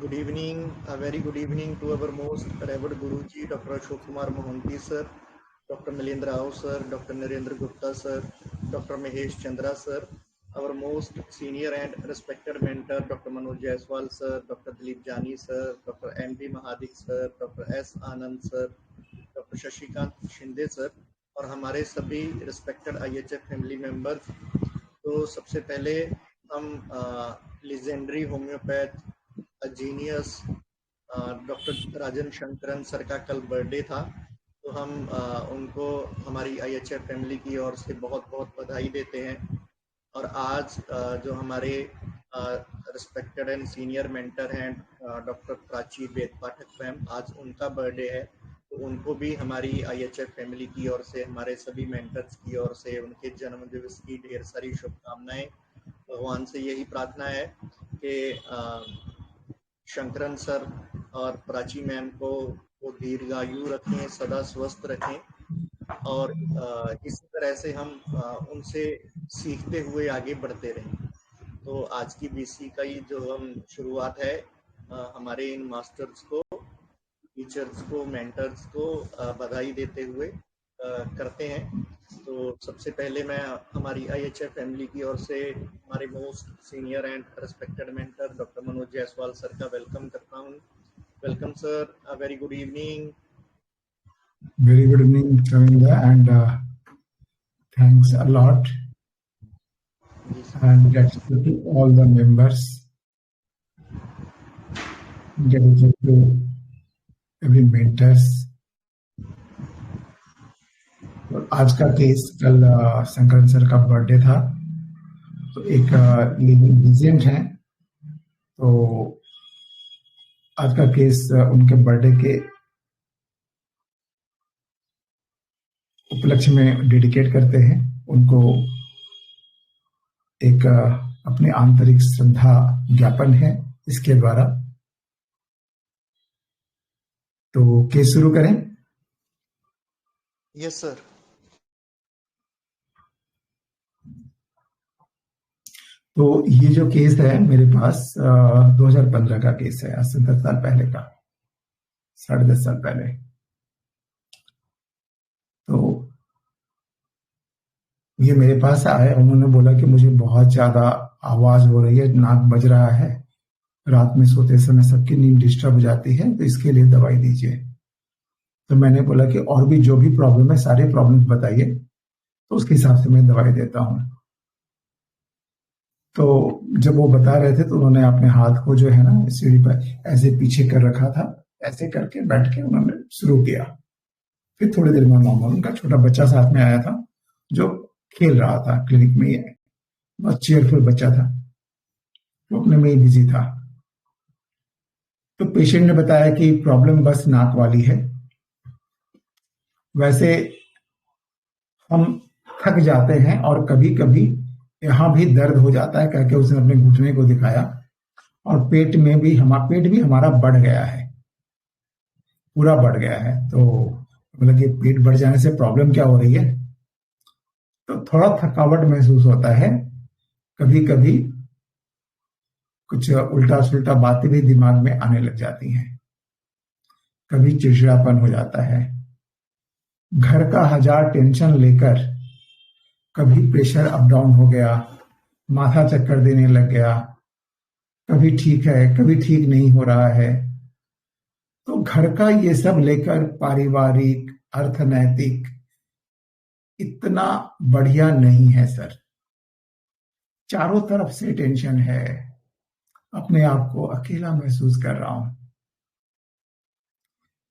Good evening, a very good evening to our most revered Guruji, Dr. Ashok Kumar Mohanty sir, Dr. Milendra Rao sir, Dr. Narendra Gupta sir, Dr. Mahesh Chandra sir, our most senior and respected mentor, Dr. Manoj Jaiswal sir, Dr. Dilip Jani sir, Dr. M.B. Mahadik sir, Dr. S. Anand sir, doctor Shashikant Shinde sir और हमारे सभी respected IHF family members. तो सबसे पहले हम legendary homeopath genius doctor राजन Shankaran sir का कल birthday था, तो हम उनको हमारी IHF फैमिली की ओर से बहुत बहुत बधाई देते हैं। और आज जो हमारे रिस्पेक्टेड एंड सीनियर मेंटर हैं डॉक्टर प्राची वेद पाठक मैम, आज उनका बर्थडे है, तो उनको भी हमारी IHF फैमिली की ओर से, हमारे सभी मेंटर्स की ओर से उनके जन्मदिवस की ढेर सारी शुभकामनाएं। भगवान से यही प्रार्थना है कि शंकरन सर और प्राची मैम को वो दीर्घायु रखें, सदा स्वस्थ रखें और इसी तरह से हम उनसे सीखते हुए आगे बढ़ते रहें। तो आज की BC का ही जो हम शुरुआत है हमारे इन मास्टर्स को, टीचर्स को, मेंटर्स को बधाई देते हुए करते हैं। तो सबसे पहले मैं हमारी IHF फैमिली की ओर से हमारे most senior and respected mentor doctor Manoj Jaiswal sir का वेलकम करता हूँ। Welcome sir, a very good evening. Very good evening, Chavinda, and thanks a lot. And gratitude to all the members. Gratitude to every mentors. आज का case, कल Shankaran sir का birthday था, तो एक लिविंग लीजेंड है, तो आज का केस उनके बर्थडे के उपलक्ष्य में डेडिकेट करते हैं उनको। एक अपने आंतरिक श्रद्धा ज्ञापन है इसके द्वारा। तो केस शुरू करें? Yes sir. तो ये जो केस है मेरे पास 2015 का केस है, आज से 10 साल पहले का, 10.5 साल पहले। तो ये मेरे पास आए, उन्होंने बोला कि मुझे बहुत ज्यादा आवाज हो रही है, नाक बज रहा है, रात में सोते समय सबकी नींद डिस्टर्ब हो जाती है, तो इसके लिए दवाई दीजिए। तो मैंने बोला कि और भी जो भी प्रॉब्लम है सारे प्रॉब्लम्स बताइए, तो उसके हिसाब से मैं दवाई देता हूं। तो जब वो बता रहे थे तो उन्होंने अपने हाथ को जो है ना सीढ़ी पर ऐसे पीछे कर रखा था, ऐसे करके बैठ के उन्होंने शुरू किया। फिर थोड़ी देर में नॉर्मल, उनका छोटा बच्चा साथ में आया था जो खेल रहा था क्लिनिक में, बहुत चेयरफुल बच्चा था, वो अपने में ही बिजी था। तो पेशेंट ने बताया कि प्रॉब्लम बस नाक वाली है। वैसे हम थक जाते हैं और कभी कभी यहां भी दर्द हो जाता है, करके उसने अपने घुटने को दिखाया, और पेट भी हमारा बढ़ गया है, पूरा बढ़ गया है। तो मतलब कि पेट बढ़ जाने से प्रॉब्लम क्या हो रही है? तो थोड़ा थकावट महसूस होता है, कभी कभी कुछ उल्टा सुल्टा बातें भी दिमाग में आने लग जाती हैं, कभी चिड़चिड़ापन हो जाता है, घर का 1000 टेंशन लेकर कभी प्रेशर अप डाउन हो गया, माथा चक्कर देने लग गया, कभी ठीक है कभी ठीक नहीं हो रहा है। तो घर का ये सब लेकर पारिवारिक, अर्थनैतिक इतना बढ़िया नहीं है सर। चारों तरफ से टेंशन है, अपने आप को अकेला महसूस कर रहा हूं।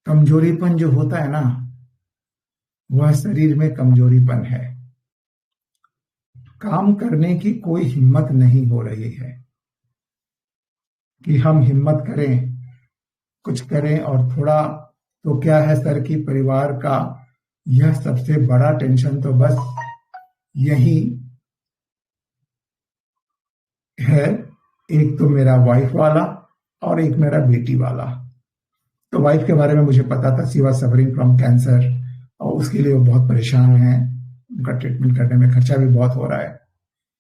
कमजोरीपन जो होता है ना, वह शरीर में कमजोरीपन है। काम करने की कोई हिम्मत नहीं हो रही है कि हम हिम्मत करें, कुछ करें। और थोड़ा तो क्या है सर कि परिवार का यह सबसे बड़ा टेंशन तो बस यही है, एक तो मेरा वाइफ वाला और एक मेरा बेटी वाला। तो वाइफ के बारे में मुझे पता था, she was suffering from cancer, और उसके लिए वो बहुत परेशान हैं, उनका ट्रीटमेंट करने में खर्चा भी बहुत हो रहा है।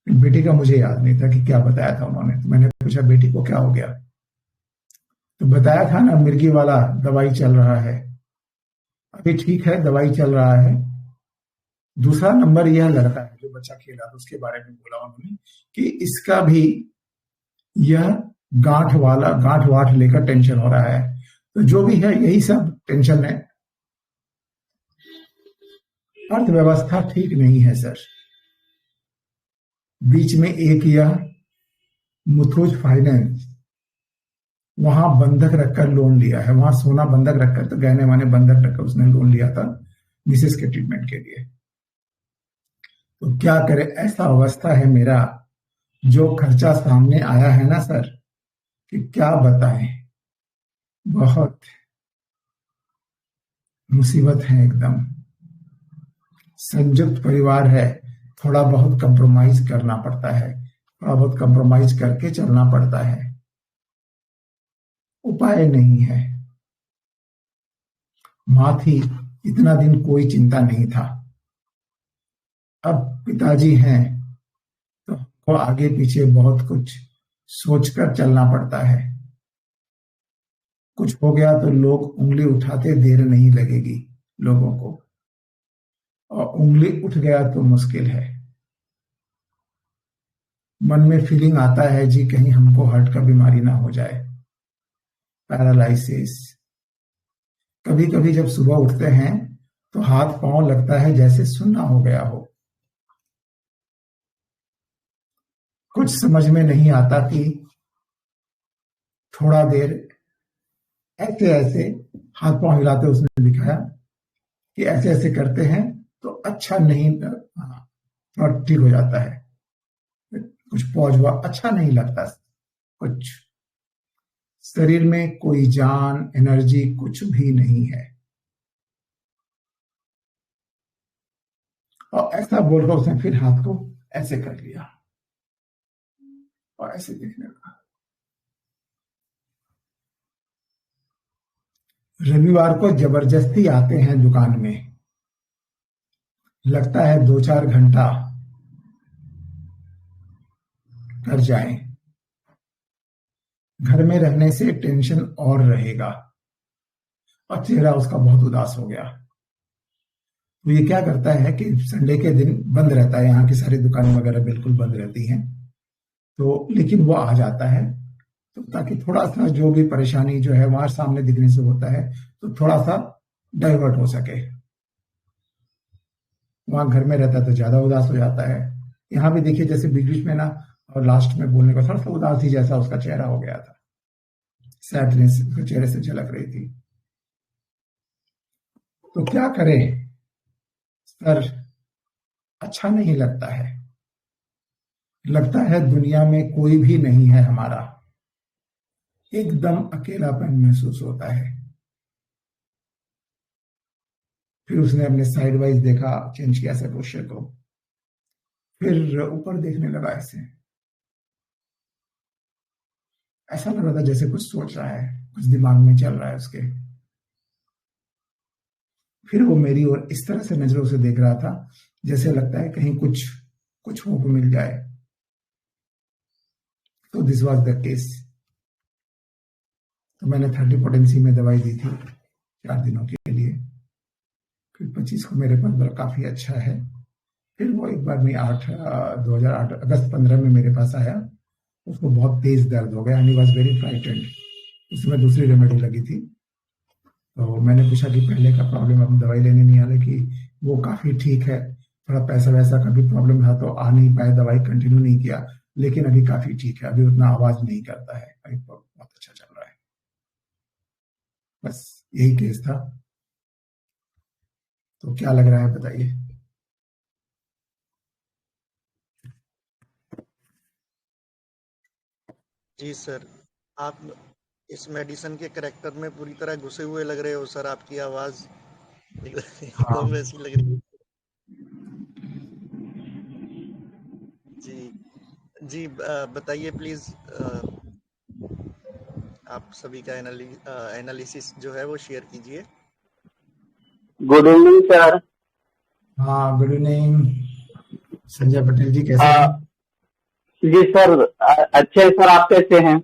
बेटी का मुझे याद नहीं था कि क्या बताया था उन्होंने, तो मैंने पूछा बेटी को क्या हो गया। तो बताया था ना, मिर्गी वाला दवाई चल रहा है, अभी ठीक है, दवाई चल रहा है। दूसरा नंबर यह लड़का है जो बच्चा खेला था, उसके बारे में बोला उन्होंने कि इसका भी यह गांठ वाठ लेकर टेंशन हो रहा है। तो जो भी है यही सब टेंशन है। अर्थव्यवस्था ठीक नहीं है सर। बीच में एक यह मुथूट फाइनेंस, वहां बंधक रखकर लोन लिया है, वहां सोना बंधक रखकर, तो गहने वाने बंधक रखकर उसने लोन लिया था मिसेस के ट्रीटमेंट के लिए। तो क्या करे, ऐसा अवस्था है मेरा, जो खर्चा सामने आया है ना सर, कि क्या बताएं, बहुत मुसीबत है एकदम। संयुक्त परिवार है, थोड़ा बहुत कंप्रोमाइज करना पड़ता है, थोड़ा बहुत कंप्रोमाइज करके चलना पड़ता है, उपाय नहीं है। माँ थी, इतना दिन कोई चिंता नहीं था, अब पिताजी हैं तो हमको आगे पीछे बहुत कुछ सोचकर चलना पड़ता है। कुछ हो गया तो लोग उंगली उठाते देर नहीं लगेगी लोगों को, और उंगली उठ गया तो मुश्किल है। मन में फीलिंग आता है जी, कहीं हमको हार्ट का बीमारी ना हो जाए, पैरालिसिस। कभी कभी जब सुबह उठते हैं तो हाथ पांव लगता है जैसे सुन्ना हो गया हो। कुछ समझ में नहीं आता कि थोड़ा देर ऐसे ऐसे हाथ पांव हिलाते, उसने दिखाया कि ऐसे ऐसे करते हैं तो अच्छा नहीं, थोड़ा ठीक हो जाता है। कुछ पॉज हुआ, अच्छा नहीं लगता, कुछ शरीर में कोई जान एनर्जी कुछ भी नहीं है। और ऐसा बोलकर उसने फिर हाथ को ऐसे कर लिया और ऐसे देखने लगा। रविवार को जबरदस्ती आते हैं दुकान में, लगता है 2-4 घंटा कर जाएं। घर में रहने से टेंशन और रहेगा, और चेहरा उसका बहुत उदास हो गया। तो ये क्या करता है कि संडे के दिन बंद रहता है, यहाँ की सारी दुकानें वगैरह बिल्कुल बंद रहती हैं, तो लेकिन वो आ जाता है तो ताकि थोड़ा सा जो भी परेशानी जो है वहां सामने दिखने से होता है तो थोड़ा सा डाइवर्ट हो सके। वहां घर में रहता है तो ज्यादा उदास हो जाता है। यहाँ भी देखिए, जैसे बीच बीच में ना, और लास्ट में बोलने का थोड़ा सा उदास ही जैसा उसका चेहरा हो गया था, सैडनेस चेहरे से झलक रही थी। तो क्या करें सर, अच्छा नहीं लगता है, लगता है दुनिया में कोई भी नहीं है हमारा, एकदम अकेलापन महसूस होता है। फिर उसने अपने साइड वाइज देखा, चेंज किया ऐसे पोस्चर को, फिर ऊपर देखने लगा, ऐसा लग रहा था जैसे कुछ सोच रहा है, कुछ दिमाग में चल रहा है उसके। फिर वो मेरी ओर इस तरह से नजरों से देख रहा था जैसे लगता है कहीं कुछ कुछ होप मिल जाए। तो दिस वाज द केस। तो मैंने 30 पोटेंसी में दवाई दी थी 4 दिनों के लिए, फिर 25 को मेरे पास काफी अच्छा है। फिर वो एक बार में 2008 अगस्त 15 में मेरे पास आया, उसको बहुत तेज दर्द हो गया, and he was very frightened. उसमें दूसरी रेमेडी लगी थी, तो मैंने पूछा कि पहले का प्रॉब्लम, अब दवाई लेने नहीं आ रही, कि वो काफी ठीक है, थोड़ा पैसा वैसा का भी प्रॉब्लम था तो आ नहीं पाए, दवाई कंटिन्यू नहीं किया, लेकिन अभी काफी ठीक है, अभी उतना आवाज नहीं करता है, अभी बहुत अच्छा चल रहा है। बस यही केस था। तो क्या लग रहा है बताइए? जी सर, आप इस मेडिसिन के करेक्टर में पूरी तरह घुसे हुए लग रहे हो सर, आपकी आवाज हाँ, एकदम वैसी लग रही है। जी जी, बताइए प्लीज। आप सभी का एनालिसिस जो है वो शेयर कीजिए। Good evening sir. हाँ, गुड इवनिंग संजय पटेल जी, कैसे हैं? जी सर, अच्छे हैं सर, आप कैसे हैं?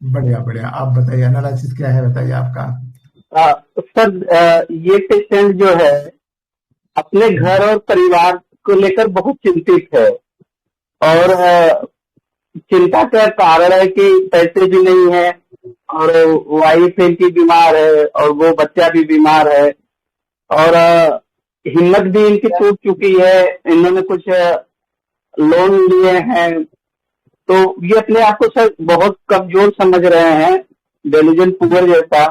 बढ़िया बढ़िया। आप बताइए, एनालिसिस क्या है, बताइए आपका। सर, ये पेशेंट जो है अपने घर और परिवार को लेकर बहुत चिंतित है। और चिंता का कारण है कि पैसे भी नहीं है, और वाइफ इनकी बीमार है, और वो बच्चा भी बीमार है, और हिम्मत भी इनकी टूट चुकी है। इन्होंने कुछ लोन लिए हैं, तो ये अपने आप को सर बहुत कमजोर समझ रहे हैं, डेलीजन पुअर जैसा।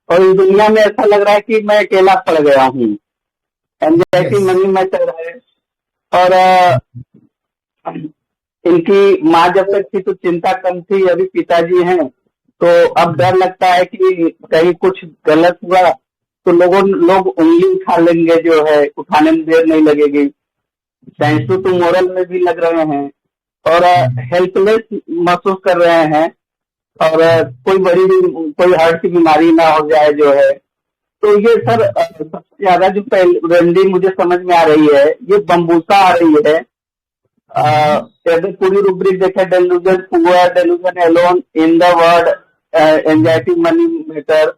और इस दुनिया में ऐसा लग रहा है कि मैं अकेला पड़ गया हूँ। Anxiety yes. मनी मैटर है। और इनकी माँ जब तक थी तो चिंता कम थी, अभी पिताजी हैं तो अब डर लगता है कि कहीं कुछ गलत हुआ तो लोग उंगली उठा लेंगे, जो है उठाने में देर नहीं लगेगी। साइंस तो मोरल में भी लग रहे हैं, और हेल्पलेस महसूस कर रहे हैं। और कोई हार्ट की बीमारी ना हो जाए, जो है। तो ये सर सबसे ज्यादा जो रेमेडी मुझे समझ में आ रही है, ये बम्बूसा आ रही है। अगर पूरी रूब्रिक देखें, delusion poor, delusion alone, in the word, anxiety money matter,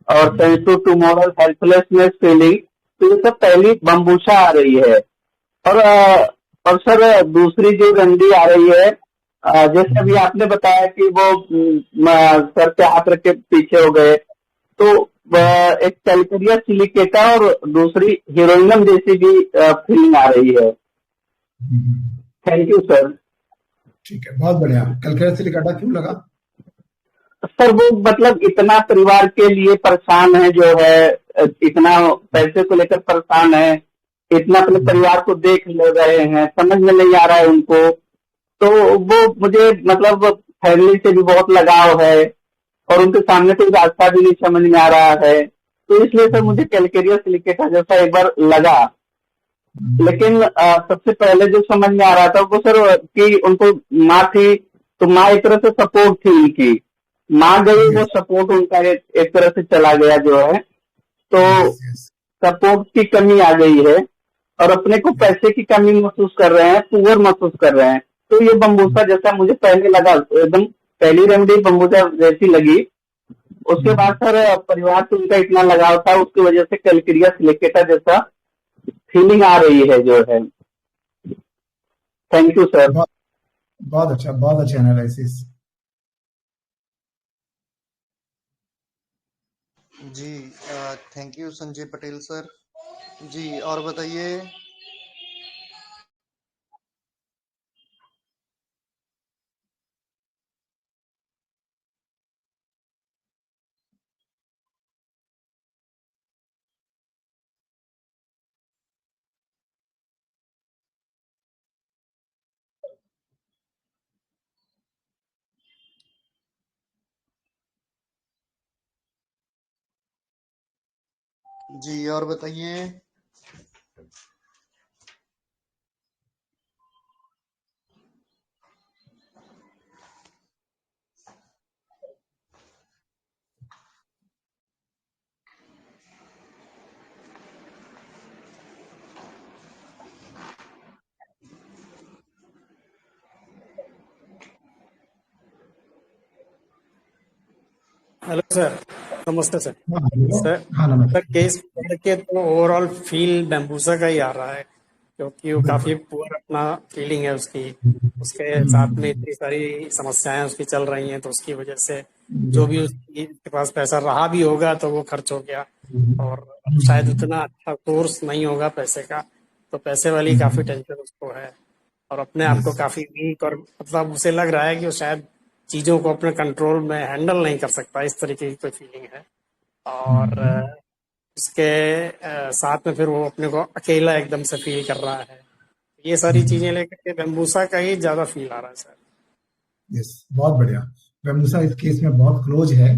और sense to moral, helplessness feeling, तो ये सब पहली बम्बूसा आ रही है। और सर दूसरी जो रेमेडी आ रही है, जैसे अभी आपने बताया कि वो सर पे हाथ रख के पीछे हो गए, तो एक कैलकेरिया सिलिकेटा और दूसरी हीरोइनम जैसी भी फीलिंग आ रही है। Thank you sir. ठीक है, बहुत बढ़िया। कलकत्ता सिलिकाटा क्यों लगा? सर वो मतलब इतना परिवार के लिए परेशान है, जो है इतना पैसे को लेकर परेशान है, इतना अपने परिवार को देख ले रहे हैं, समझ में नहीं आ रहा है उनको। तो वो मुझे मतलब फैमिली से भी बहुत लगाव है, और उनके सामने कोई रास्ता भी नहीं समझ में आ रहा है। तो इसलिए सर मुझे कैलकेरिया सिलिकेटा जैसा एक बार लगा। लेकिन सबसे पहले जो समझ में आ रहा था वो सर कि उनको माँ थी, तो माँ एक तरह से सपोर्ट थी उनकी। माँ गई, वो सपोर्ट उनका एक तरह से चला गया, जो है। तो सपोर्ट की कमी आ गई है, और अपने को पैसे की कमी महसूस कर रहे हैं, पुअर महसूस कर रहे हैं। तो ये बम्बूसा जैसा मुझे पहले लगा, एकदम पहली रेमेडी बम्बूसा जैसी लगी। उसके बाद सर परिवार से उनका इतना लगाव था, उसकी वजह से कैलकेरिया सिलिकेटा जैसा फीलिंग आ रही है, जो है। Thank you sir. बहुत अच्छा, बहुत अच्छा एनालिसिस। जी, thank you Sanjay Patel sir. जी, और बताइए। जी, और बताइए। हेलो सर, नमस्ते सर। सर हाँ, सर नमस्ते। केस पढ़ के तो ओवरऑल फील बैम्बूसा का ही आ रहा है, क्योंकि वो काफी बिल्कुल। पुअर अपना फीलिंग है उसकी। उसके साथ में इतनी सारी समस्याएं उसकी चल रही हैं, तो उसकी वजह से जो भी उसके पास पैसा रहा भी होगा तो वो खर्च हो गया, और अब शायद उतना अच्छा सोर्स नहीं होगा पैसे का, तो पैसे वाली काफी टेंशन उसको है। और अपने आप को काफी वीक, और मतलब उसे लग रहा है कि वो शायद चीजों को अपने कंट्रोल में हैंडल नहीं कर सकता, इस तरीके की कोई फीलिंग है। और उसके साथ में फिर वो अपने को अकेला एकदम से फील कर रहा है। ये सारी चीजें लेकर के बैम्बूसा का ही ज्यादा फील आ रहा है सर। यस, बहुत बढ़िया। बैम्बूसा इस केस में बहुत क्लोज है।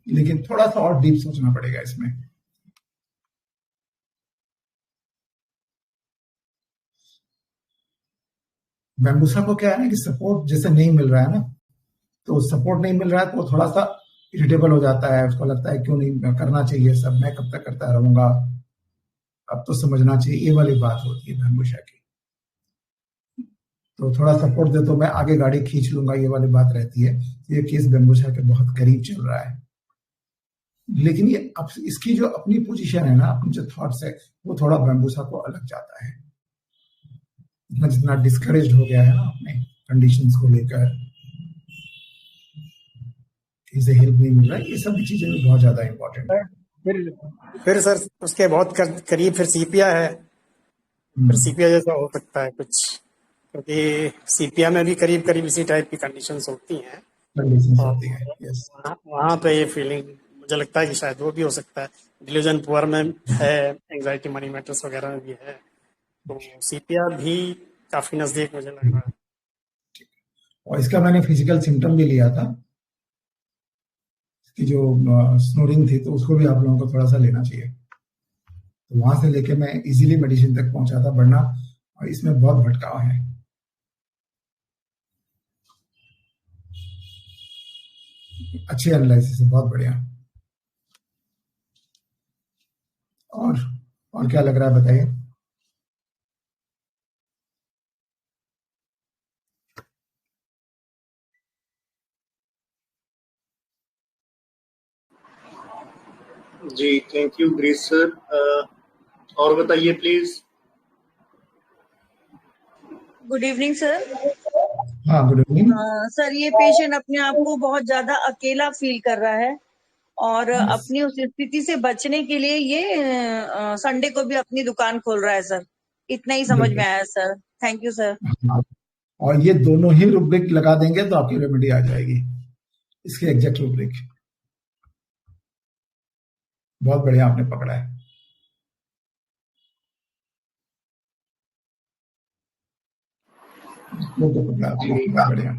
लेकिन थोड़ा सा और डीप सोचना पड़ेगा इसमें। बैम्बूसा को क्या है ना कि सपोर्ट जैसे नहीं मिल रहा है ना, तो सपोर्ट नहीं मिल रहा है तो थोड़ा सा इरिटेबल हो जाता है। उसको लगता है क्यों नहीं करना चाहिए सब, मैं कब तक करता रहूंगा, अब तो समझना चाहिए, ये वाली बात होती है बैम्बूसा की। तो थोड़ा सपोर्ट दे तो मैं आगे गाड़ी खींच लूंगा, ये वाली बात रहती है। ये केस बेम्बूसा के बहुत करीब चल रहा है, लेकिन ये अब इसकी जो अपनी पोजीशन है ना, अपनी जो थॉट्स है, वो थोड़ा बेम्बूसा को अलग जाता है। इतना जितना डिस्करेज हो गया है ना अपने कंडीशंस को लेकर, इसे हेल्प नहीं मिल रहा है, ये सब चीजें भी बहुत ज्यादा इंपॉर्टेंट है। फिर सर उसके बहुत करीब फिर सीपिया है, फिर सीपिया जैसा हो सकता है कुछ, क्योंकि सीपिया में भी करीब करीब इसी टाइप की कंडीशंस होती हैं। कंडीशंस और होती है, यस। वहाँ पे ये फीलिंग मुझे लगता है कि शायद वो भी हो सकता है। डिलीजन पुअर में है, एंजाइटी मनी मैटर्स वगैरह में भी है, तो सीपिया भी काफी नजदीक मुझे लग रहा है। और इसका मैंने फिजिकल सिम्टम भी लिया था, इसकी जो स्नोरिंग थी, तो उसको भी आप लोगों को थोड़ा सा लेना चाहिए। तो वहां से लेके मैं इजीली मेडिसिन तक पहुंचा था, वरना इसमें बहुत भटकाव है। अच्छी एनालिसिस है, बहुत बढ़िया। और क्या लग रहा है बताइए। जी थैंक यू ग्रीस सर। और बताइए प्लीज। Good evening sir. हाँ, गुड इवनिंग। सर ये पेशेंट अपने आप को बहुत ज्यादा अकेला फील कर रहा है और अपनी उस स्थिति से बचने के लिए ये संडे को भी अपनी दुकान खोल रहा है सर। इतना ही समझ में आया सर। Thank you sir. और ये दोनों ही रूब्रिक लगा देंगे तो आपकी रेमेडी आ जाएगी, इसके एग्जैक्ट रूब्रिक। बहुत बढ़िया आपने पकड़ा है। वो तो पकड़ा आपने, बहुत बढ़िया।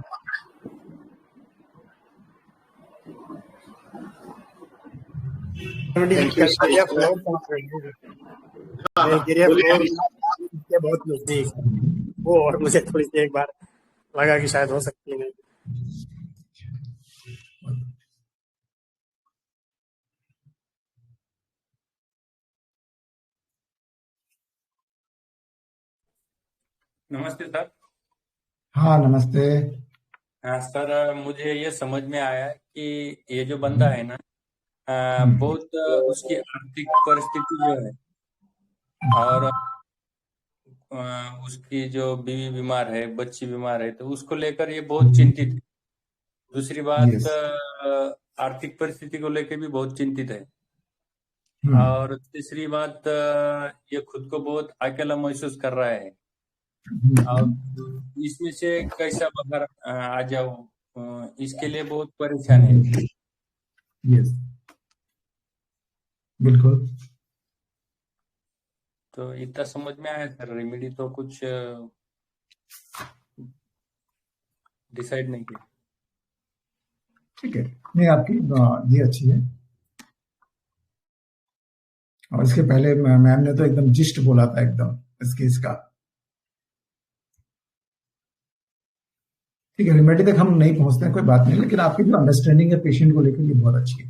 बहुत नजदीक है वो, और मुझे थोड़ी सी एक बार लगा कि शायद हो सकती है। नमस्ते सर। हाँ नमस्ते। हाँ सर, मुझे ये समझ में आया कि ये जो बंदा है ना, बहुत उसकी आर्थिक परिस्थिति जो है और उसकी जो बीवी बीमार है, बच्ची बीमार है, तो उसको लेकर ये बहुत चिंतित है। दूसरी बात, आर्थिक परिस्थिति को लेकर भी बहुत चिंतित है। और तीसरी बात, ये खुद को बहुत अकेला महसूस कर रहा है। और इसमें से कैसा बाहर आ जाऊं, इसके लिए बहुत परेशान है। यस, बिल्कुल। तो इतना समझ में आया सर, रेमेडी तो कुछ डिसाइड नहीं किया। ठीक है, नहीं आपकी ये अच्छी है। और इसके पहले मैम ने तो एकदम जिस्ट बोला था एकदम इस केस का। ठीक है, रेमेडी तक हम नहीं पहुंचते हैं, कोई बात नहीं, लेकिन आपकी जो अंडरस्टैंडिंग है पेशेंट को लेकर, ये बहुत अच्छी है।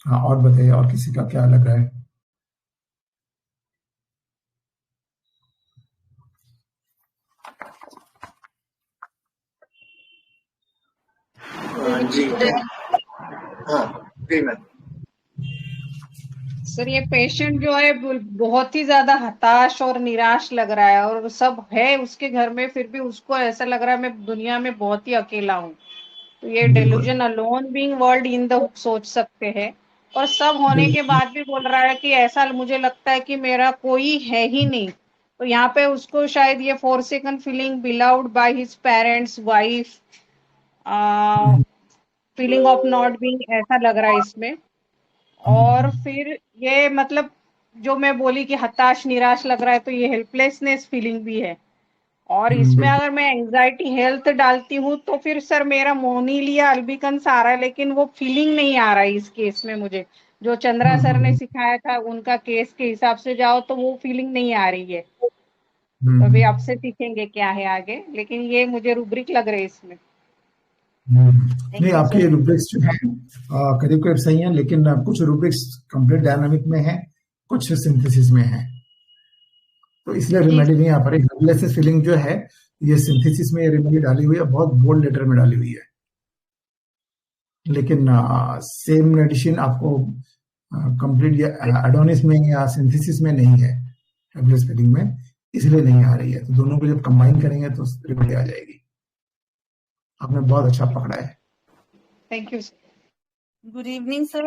हाँ, और बताइए, और किसी का क्या लग रहा है। जी हाँ जी मैम। सर ये पेशेंट जो है बहुत ही ज्यादा हताश और निराश लग रहा है, और सब है उसके घर में, फिर भी उसको ऐसा लग रहा है मैं दुनिया में बहुत ही अकेला हूँ। तो ये delusion alone being world in the सोच सकते हैं। और सब होने के बाद भी बोल रहा है कि ऐसा मुझे लगता है कि मेरा कोई है ही नहीं। तो यहाँ पे उसको शायद ये forsaken feeling, beloved by his parents, wife, feeling of not being, ऐसा लग रहा है इसमें। और फिर ये मतलब जो मैं बोली कि हताश निराश लग रहा है, तो ये हेल्पलेसनेस फीलिंग भी है। और इसमें अगर मैं एंजाइटी हेल्थ डालती हूँ तो फिर सर मेरा मोनीलिया अल्बिकन्स आ रहा है, लेकिन वो फीलिंग नहीं आ रहा है इस केस में मुझे। जो चंद्रा सर ने सिखाया था उनका केस के हिसाब से जाओ तो वो फीलिंग नहीं आ रही है। तो अभी आपसे सीखेंगे क्या है आगे, लेकिन ये मुझे रूब्रिक लग रहे है इसमें। Thank नहीं, you, आपके sir. रूब्रिक्स जो हैं करीब करीब सही हैं, लेकिन कुछ रूब्रिक्स कंप्लीट डायनामिक में हैं, कुछ सिंथेसिस में हैं, तो इसलिए रेमेडी नहीं आ पा रही। हेल्पलेस फीलिंग जो है ये सिंथेसिस में रेमेडी डाली हुई है, बहुत बोल्ड लेटर में डाली हुई है, लेकिन सेम मेडिसिन आपको कंप्लीट या एडोनिस में या सिंथेसिस में नहीं है, हेल्पलेस फीलिंग में, इसलिए नहीं आ रही है। तो दोनों को जब कंबाइन करेंगे तो रेमेडी आ जाएगी। आपने बहुत अच्छा पकड़ा है। Thank you. Good evening, sir.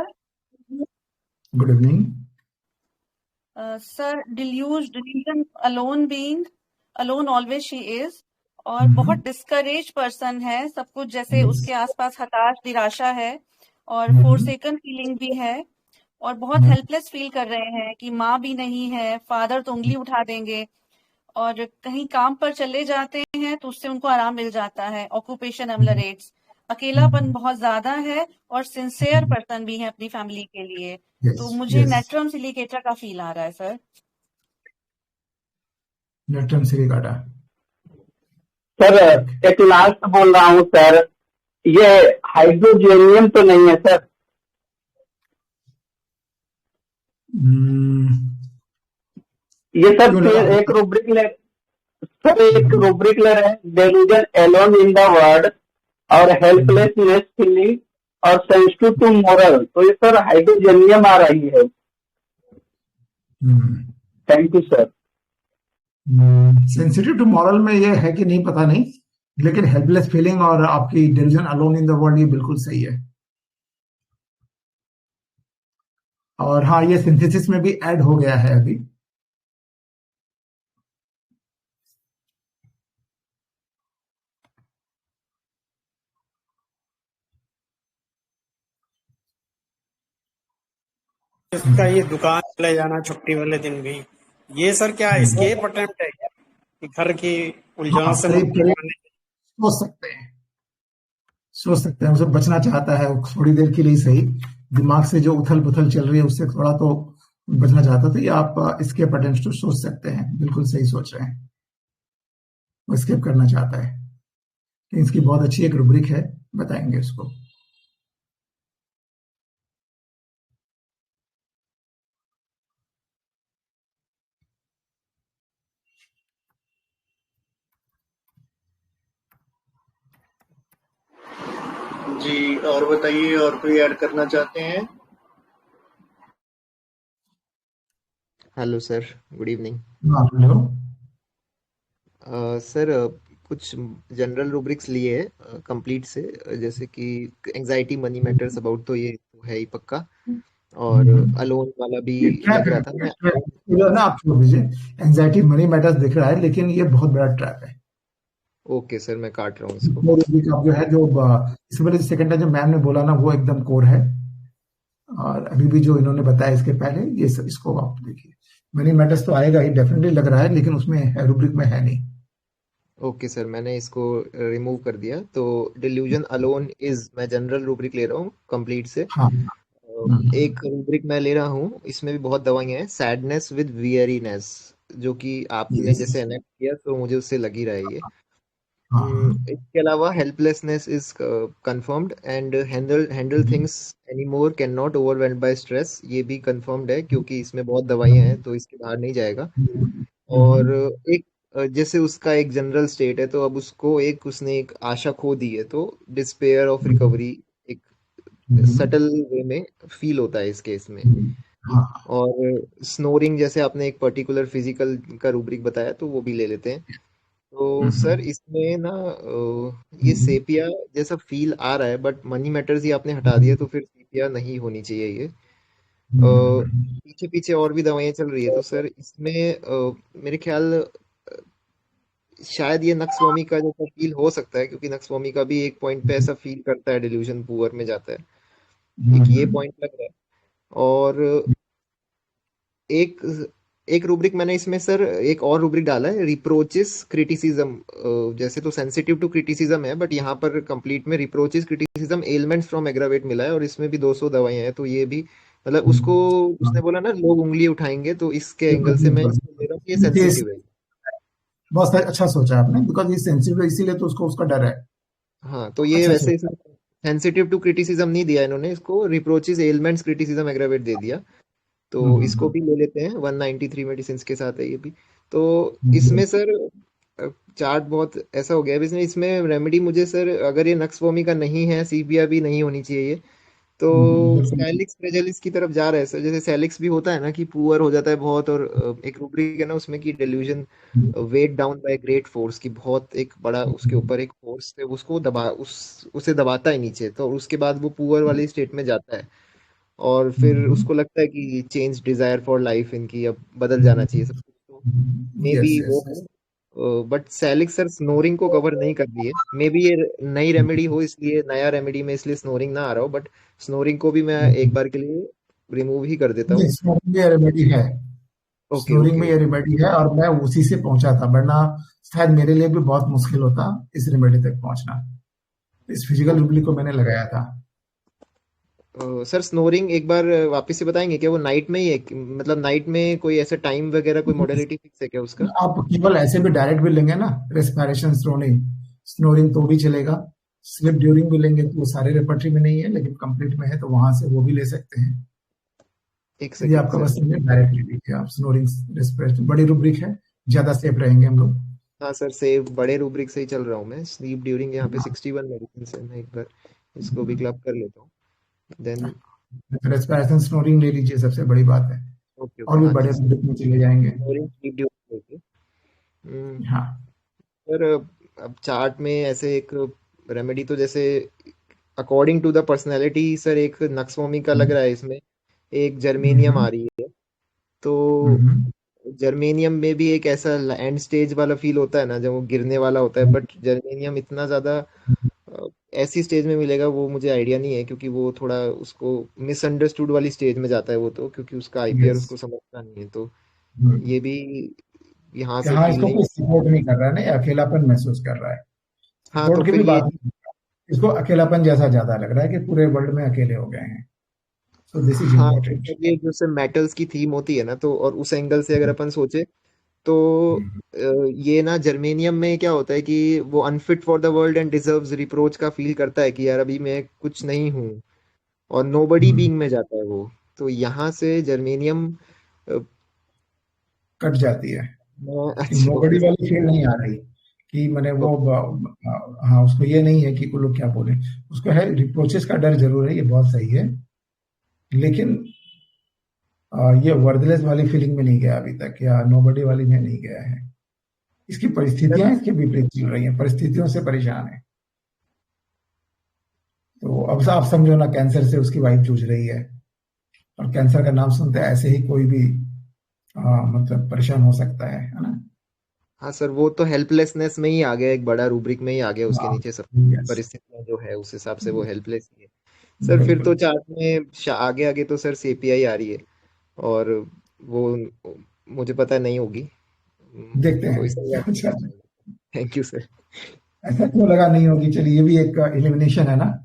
Good evening. Sir, delusion alone always she is, और बहुत डिस्करेज पर्सन है, सब कुछ जैसे उसके आसपास हताश निराशा है और फोरसेकन फीलिंग भी है, और बहुत हेल्पलेस फील कर रहे हैं कि माँ भी नहीं है, फादर तो उंगली उठा देंगे, और कहीं काम पर चले जाते हैं तो उससे उनको आराम मिल जाता है, ऑक्यूपेशन एमलरेट्स, अकेलापन बहुत ज्यादा है, और सिंसियर पर्सन भी है अपनी फैमिली के लिए। तो मुझे नेट्रम सिलिकेटा का फील आ रहा है सर। नेट्रम सिलिकेटा सर एक लास्ट बोल रहा हूँ सर, ये हाइड्रोजेनियम तो नहीं है सर? ये सब फिर एक रूब्रिक ले रहे हैं, delusion alone in the world और हेल्पलेसनेस फीलिंग और सेंसिटिव टू मोरल, तो ये सर हाइड्रोजेनियम आ रही है। Thank you sir. Sensitive to moral में ये है कि नहीं पता नहीं, लेकिन हेल्पलेस फीलिंग और आपकी delusion alone in the world ये बिल्कुल सही है। और हाँ, ये सिंथेसिस में भी ऐड हो गया है अभी। इसका ये दुकान ले जाना छुट्टी वाले दिन भी, ये सर क्या एस्केप अटेम्प्ट है क्या कि घर की उलझनों से सोच सकते हैं उसे बचना चाहता है थोड़ी देर के लिए सही, दिमाग से जो उथल पुथल चल रही है उससे थोड़ा तो बचना चाहता था। ये आप एस्केप अटेम्प्ट सोच सकते हैं, बिल्कुल सही सोच रहे हैं, वो एस्केप करना चाहता है। इसकी बहुत अच्छी एक रूब्रिक है, बताएंगे उसको। जी, और बताइए, और कोई ऐड करना चाहते हैं? Hello sir, good evening. Hello sir, कुछ जनरल रूब्रिक्स लिए कंप्लीट से, जैसे कि एंजाइटी मनी मैटर्स अबाउट, तो ये तो है ही पक्का, और अलोन वाला भी लग रहा था। मैं ना आप छोड़ दीजिए, एंजाइटी मनी मैटर्स दिख रहा है, लेकिन ये बहुत बड़ा ट्रैप है। ओके सर, मैं काट रहा हूँ इसको। जो है, जो इससे पहले सेकंड टाइम जो मैम ने बोला ना, वो एकदम कोर है, और अभी भी जो इन्होंने बताया इसके पहले, ये इसको आप देखिए, मनी मैटर्स तो आएगा ही, डेफिनेटली लग रहा है, लेकिन उसमें रूब्रिक में है नहीं। ओके सर, मैंने इसको रिमूव कर दिया। तो डिल्यूजन अलोन इज, मैं जनरल रूब्रिक ले रहा हूँ कंप्लीट से। हाँ। एक रूब्रिक मैं ले रहा हूँ, इसमें भी बहुत दवाइयाँ हैं, सैडनेस विद वियरीनेस, जो कि आपने जैसे एनेक्ट किया तो मुझे उससे लगी रहा है ये। इसके अलावा helplessness is confirmed, and handle things anymore, can not overwhelmed bye stress, ये भी कंफर्म्ड है, क्योंकि इसमें बहुत दवाइयाँ हैं तो इसके बाहर नहीं जाएगा। और एक जैसे उसका एक जनरल स्टेट है, तो अब उसको उसने एक आशा खो दी है, तो डिस्पेयर ऑफ रिकवरी एक सटल वे में फील होता है इस केस में। और स्नोरिंग, जैसे आपने एक पर्टिकुलर फिजिकल का रूब्रिक बताया, तो वो भी ले लेते हैं। तो सर इसमें ना ये सेपिया जैसा फील आ रहा है, बट मनी मैटर्स ही आपने हटा दिया, तो फिर सेपिया नहीं होनी चाहिए ये। पीछे पीछे और भी दवाइयाँ चल रही है, तो सर इसमें मेरे ख्याल शायद ये नक्सवामी का जैसा फील हो सकता है, क्योंकि नक्सवामी का भी एक पॉइंट पे ऐसा फील करता है, डिल्यूजन पुअर में जाता है, एक ये पॉइंट लग रहा है। और एक रूब्रिक मैंने इसमें सर एक और रूब्रिक डाला है, रिप्रोचेस क्रिटिसिज्म, जैसे तो सेंसिटिव टू क्रिटिसिज्म है, बट यहाँ पर कंप्लीट में रिप्रोचेस क्रिटिसिज्म एलिमेंट्स फ्रॉम एग्रावेट मिला है, और इसमें भी 200 दवाइयाँ हैं, तो ये भी मतलब उसको उसने बोला ना लोग उंगली उठाएंगे, तो इसके एंगल से मैं इसको ले रहा हूँ, ये सेंसिटिव है। बहुत अच्छा सोचा आपने, बिकॉज ये सेंसिटिव है, इसीलिए तो उसको उसका डर है। हाँ, तो ये अच्छा अच्छा। वैसे इसमें सेंसिटिव टू क्रिटिसिज्म नहीं दिया इन्होंने, इसको रिप्रोचेस एलिमेंट्स क्रिटिसिज्म एग्रावेट दे दिया। तो इसको हम्म, भी ले लेते हैं, 193 मेडिसिन के साथ है ये भी। तो हम्म, इसमें सर चार्ट बहुत ऐसा हो गया है इसमें इसमें रेमेडी मुझे सर, अगर ये नक्सवोमी का नहीं है, सीपिया भी नहीं होनी चाहिए ये, तो बिल्कुल। सैलिक्स फ्रेजालिस की तरफ जा रहा है सर। जैसे सैलिक्स भी होता है ना कि पुअर हो जाता है बहुत, और एक रूब्रिक है ना उसमें कि delusion weighed down by great force, की बहुत एक बड़ा उसके ऊपर एक फोर्स है, उसको दबा उसे दबाता है नीचे, तो उसके बाद वो पुअर वाली स्टेट में जाता है। और फिर उसको लगता है कि चेंज डिजायर फॉर लाइफ इनकी अब बदल जाना चाहिए सब कुछ, तो मे यस बी यस। वो है। बट सैलिक्स सर स्नोरिंग को कवर नहीं कर रही है। मे बी ये नई रेमेडी हो, इसलिए नया रेमेडी में इसलिए स्नोरिंग ना आ रहा हो, बट स्नोरिंग को भी मैं एक बार के लिए रिमूव ही कर देता नहीं, हूँ। स्नोरिंग में ये रेमेडी है। ओके स्नोरिंग ओके में ये ओके। रेमेडी है और मैं उसी से पहुंचा था, वरना शायद मेरे लिए भी बहुत मुश्किल होता इस रेमेडी तक पहुंचना। इस फिजिकल ओके। रूबली को मैंने लगाया था। सर स्नोरिंग एक बार वापस से बताएंगे क्या? वो नाइट में ही है मतलब नाइट में कोई ऐसा टाइम वगैरह कोई मॉडलिटी फिक्स है क्या उसका? आप केवल ऐसे भी डायरेक्ट भी लेंगे ना, रेस्पिरेशन स्नोरिंग, स्नोरिंग तो भी चलेगा। स्लिप ड्यूरिंग भी लेंगे तो वो सारे रेपर्टरी में नहीं है, लेकिन कंप्लीट में है तो वहां से वो भी ले सकते हैं। एक यदि सेकेंड आपका सर। बस डायरेक्ट ले लीजिए आप स्नोरिंग रेस्पिरेशन, बड़ी रूब्रिक है, ज्यादा सेफ रहेंगे हम लोग। हाँ सर, सेव बड़े रूब्रिक से ही चल रहा हूँ मैं। स्लीप ड्यूरिंग यहाँ पे 61 मेडिसिन है, मैं एक बार इसको भी क्लब कर लेता हूँ। देन रेस्पिरेशन स्नोरिंग ले लीजिए, सबसे बड़ी बात है। ओके ओके, और भी हाँ जी। बड़े रूब्रिक में चले जाएंगे। Snoring sleep during okay. Hmm, हाँ। सर अब चार्ट में ऐसे एक रेमेडी तो जैसे according to the personality sir, एक नक्सवोमी का लग हम्म, रहा है इसमें, एक जर्मेनियम आ हम्म, रही है। तो हम्म, जर्मेनियम में भी एक ऐसा एंड स्टेज वाला फील होता है ना, जब वो गिरने वाला होता है, बट जर्मेनियम इतना ज्यादा अ, ऐसी स्टेज में मिलेगा वो मुझे आइडिया नहीं है, क्योंकि वो थोड़ा उसको मिसअंडरस्टूड वाली स्टेज में जाता है वो, तो क्योंकि उसका आईपीआर यस। उसको समझता नहीं है, तो हम्म। ये भी यहाँ से यहाँ फील इसको नहीं कोई हो। सपोर्ट नहीं कर रहा है, नहीं अकेलापन महसूस कर रहा है। हाँ तो सपोर्ट की फिर भी ये, बात नहीं, इसको अकेलापन जैसा ज्यादा लग रहा है कि पूरे वर्ल्ड में अकेले हो गए हैं। सो दिस इज हाँ तो इम्पोर्टेंट। फिर ये जो से मेटल्स की थीम होती है ना, तो और उस एंगल से अगर अपन सोचे तो ये ना जर्मेनियम में क्या होता है कि वो unfit for the world and deserves reproach का फील करता है कि यार अभी मैं कुछ नहीं हूँ, और नोबडी बीइंग में जाता है वो। तो यहाँ से जर्मेनियम कट जाती है। कि अच्छा ओके नोबडी सर। वाली फील नहीं आ रही कि मैंने वो ओके हाँ, उसको ये नहीं है कि वो लोग क्या बोले। उसको है, रिप्रोचेस का डर जरूर है, ये बहुत सही है, लेकिन ये वर्थलेस वाली फीलिंग में नहीं गया अभी तक, या नोबडी वाली में नहीं गया है। इसकी सर। परिस्थितियां इसके विपरीत चल रही हैं, परिस्थितियों से परेशान है। तो अब आप समझो ना, कैंसर से उसकी वाइफ जूझ रही है, और कैंसर का नाम सुनते हैं ऐसे ही कोई भी मतलब परेशान हो सकता है ना। हाँ सर, वो तो हेल्पलेसनेस में ही आ गया, एक बड़ा रूब्रिक में ही आ गया, उसके नीचे सब यस, परिस्थितियां जो है उस हिसाब से वो हेल्पलेस ही है। सर फिर बिल्कुल। तो चार्ट में आगे आगे तो सर सीपीआई आ रही है, और वो मुझे पता नहीं होगी। देखते तो इसलिए हैं। अच्छा, थैंक यू सर। ऐसा क्यों लगा नहीं होगी? चलिए, ये भी एक एलिमिनेशन है ना,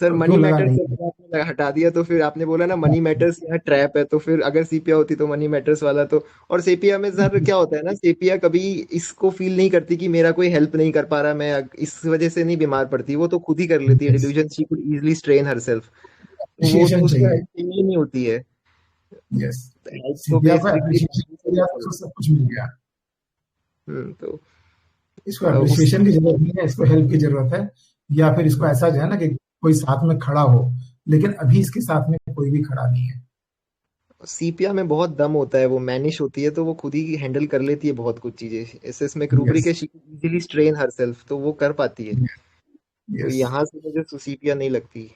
सर तो मनी क्यों लगा मैटर्स नहीं? जब आपने हटा दिया, तो फिर आपने बोला ना मनी मैटर्स यहाँ ट्रैप है, तो फिर अगर सीपिया होती तो मनी मैटर्स वाला तो, और सेपिया में सर क्या होता है ना, सेपिया कभी इसको फील नहीं करती कि मेरा कोई हेल्प नहीं कर पा रहा, मैं इस वजह से नहीं बीमार पड़ती, वो तो खुद ही कर लेती है yes, delusion, she could easily strain herself. वो अप्रिशिएशन उसको चाहिए। हेल्प चाहिए नहीं होती है। यस, हेल्प तो सीपिया को बेसिकली अप्रिशिएशन से दिया चल तो रहा सब कुछ मिल गया। है। तो इसको उस अप्रिशिएशन की जरूरत नहीं है, इसको हेल्प की जरूरत है। या फिर इसको ऐसा जो है ना कि कोई साथ में खड़ा हो, लेकिन अभी इसके साथ में कोई भी खड़ा नहीं है। सीपिया में बहुत दम होता है, वो मैनिश होती है, तो वो खुद ही हैंडल कर लेती है बहुत कुछ चीजें। एसएस में एक रूब्रिक यस, है, शी इजीली स्ट्रेन हरसेल्फ, तो वो कर पाती है। तो यस, यहाँ से मुझे सीपिया नहीं लगती।